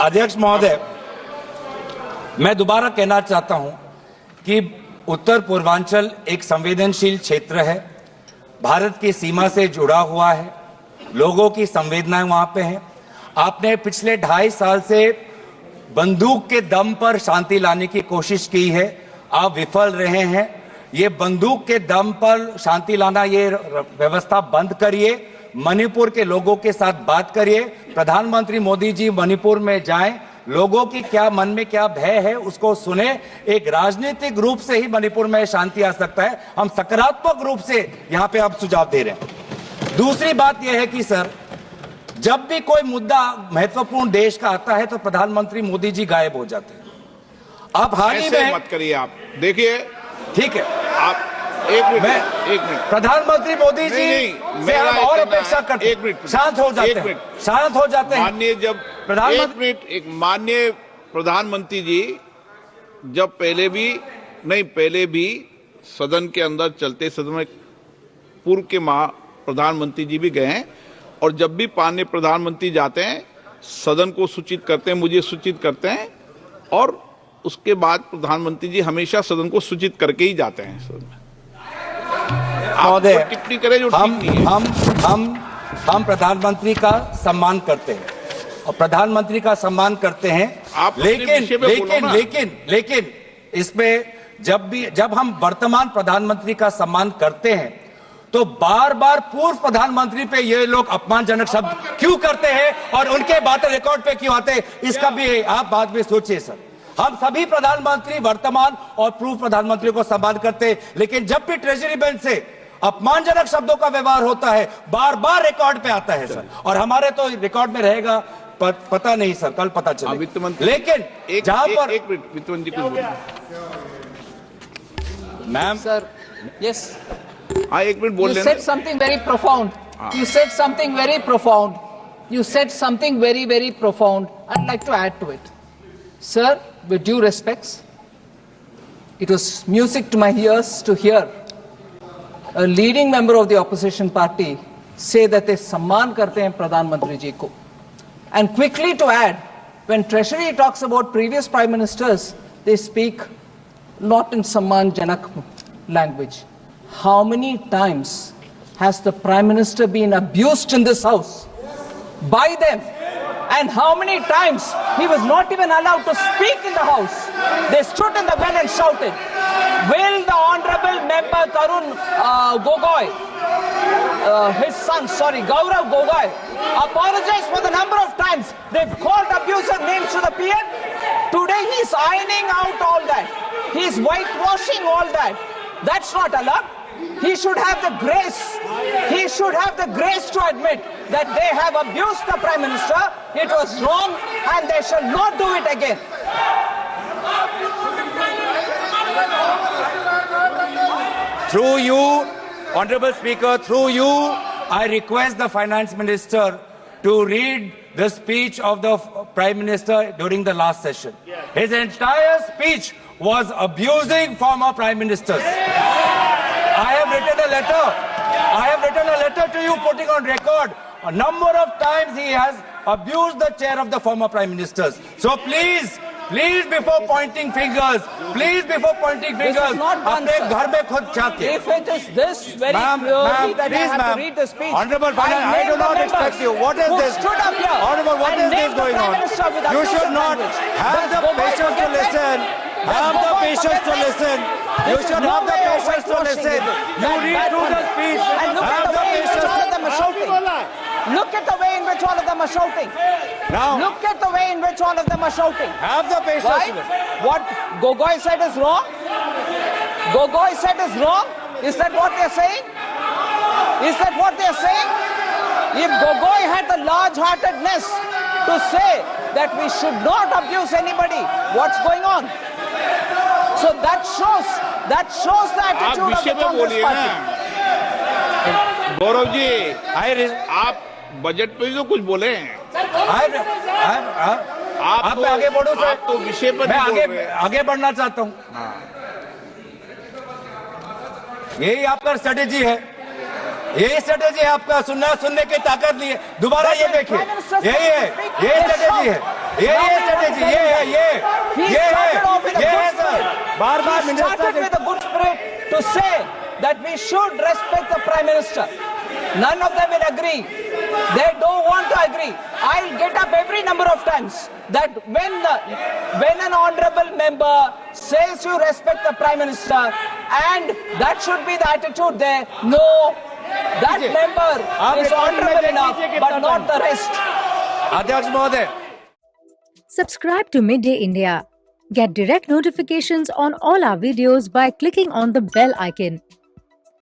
अध्यक्ष महोदय, मैं दोबारा कहना चाहता हूं कि उत्तर पूर्वांचल एक संवेदनशील क्षेत्र है, भारत की सीमा से जुड़ा हुआ है, लोगों की संवेदनाएं वहां पे हैं। आपने पिछले 2.5 साल से बंदूक के दम पर शांति लाने की कोशिश की है, आप विफल रहे हैं। ये बंदूक के दम पर शांति लाना, ये व्यवस्था बंद करिए, मणिपुर के लोगों के साथ बात करिए। प्रधानमंत्री मोदी जी मणिपुर में जाएं, लोगों की क्या मन में क्या भय है उसको सुने। एक राजनीतिक रूप से ही मणिपुर में शांति आ सकता है, हम सकारात्मक रूप से यहां पे आप सुझाव दे रहे हैं। दूसरी बात यह है कि सर, जब भी कोई मुद्दा महत्वपूर्ण देश का आता है तो प्रधानमंत्री मोदी जी गायब हो जाते हैं। आप हाल ही में मत करिए, आप देखिए, ठीक है, आप एक मिनट प्रधानमंत्री मोदी जी से हम और अपेक्षा करते हैं, एक मिनट शांत हो जाते हैं, शांत हो जाते हैं। माननीय जब माननीय प्रधानमंत्री जी जब पहले भी सदन के अंदर चलते सदन में पूर्व के प्रधानमंत्री जी भी गए हैं, और जब भी माननीय प्रधानमंत्री जाते हैं सदन को सूचित करते हैं, मुझे सूचित करते हैं, और उसके बाद प्रधानमंत्री जी हमेशा सदन को सूचित करके ही जाते हैं सदन में। महोदय, टिप्पणी करें जो ठीक नहीं है। हम प्रधानमंत्री का सम्मान करते हैं और प्रधानमंत्री का सम्मान करते हैं, लेकिन इसमें जब हम वर्तमान प्रधानमंत्री का सम्मान करते हैं तो बार बार पूर्व प्रधानमंत्री पे ये लोग अपमानजनक शब्द क्यों करते हैं और उनके बातें रिकॉर्ड पे क्यों आते हैं, इसका भी आप बाद में सोचिए सर। हम सभी प्रधानमंत्री वर्तमान और पूर्व प्रधानमंत्री को सम्मान करते हैं, लेकिन जब भी ट्रेजरी बेंच से अपमानजनक शब्दों का व्यवहार होता है बार बार रिकॉर्ड पे आता है सर, और हमारे तो रिकॉर्ड में रहेगा, पता नहीं सर, कल पता चले। वित्त मंत्री, लेकिन जहां पर एक मिनट वित्त मंत्री कुछ बोलिए। मैम सर, यस, हाँ एक मिनट बोल you said something very profound. You said something very profound. You said something very, very profound. I'd like to add to it. Sir, with due respects, it was music to my ears to hear a leading member of the opposition party say that they samman karte hain Pradhan Mantri ji ko. And quickly to add, when Treasury talks about previous Prime Ministers, they speak not in Samman Janak language. How many times has the Prime Minister been abused in this House by them? And how many times he was not even allowed to speak in the House? They stood in the well and shouted. Will the Honorable Member Tarun Gogoi, his son, Gaurav Gogoi, apologize for the number of times they've called abuser names to the PM? Today he's ironing out all that. He's whitewashing all that. That's not allowed. He should have the grace. He should have the grace to admit that they have abused the Prime Minister. It was wrong and they shall not do it again. Through you, Honorable Speaker, through you, I request the Finance Minister to read the speech of the Prime Minister during the last session. His entire speech was abusing former Prime Ministers. I have written a letter to you putting on record a number of times he has abused the chair of the former Prime Ministers. So please before pointing fingers, अपने घर में खुद जाके. If it is this very clearly that I have to read the speech, Honorable Finance, I do not expect you. What is this? Honorable, what is this going on? You should not have the patience to listen. Have the patience to listen. You should have the patience to listen. You read through the speech. Have the patience. Look at the way in which all of them are shouting. Now, look at the way in which all of them are shouting. Have the patience. Right? What Gogoi said is wrong? Gogoi said is wrong? Is that what they're saying? Is that what they're saying? If Gogoi had the large-heartedness to say that we should not abuse anybody, what's going on? So that shows the attitude of the Congress party. Gaurav ji, आप budget पे भी तो कुछ बोले हैं। आप तो आगे बढ़ो सर, तो विषय पर मैं आगे बढ़ना चाहता हूँ। यही आपका स्ट्रेटेजी है। यही स्ट्रेटेजी है आपका, सुनने की ताकत नहीं है। दोबारा ये देखिए, यही है, ये स्ट्रेटेजी है, यही है स्ट्रेटेजी, ये है sir. Bar bar started with a good spirit to say that we should respect the Prime Minister. None of them will agree. They don't want to agree. I'll get up every number of times that when an honorable member says you respect the Prime Minister, and that should be the attitude there. No, that member is honorable enough, but not the rest. अध्यक्ष महोदय, Subscribe to Midday India. Get direct notifications on all our videos by clicking on the bell icon.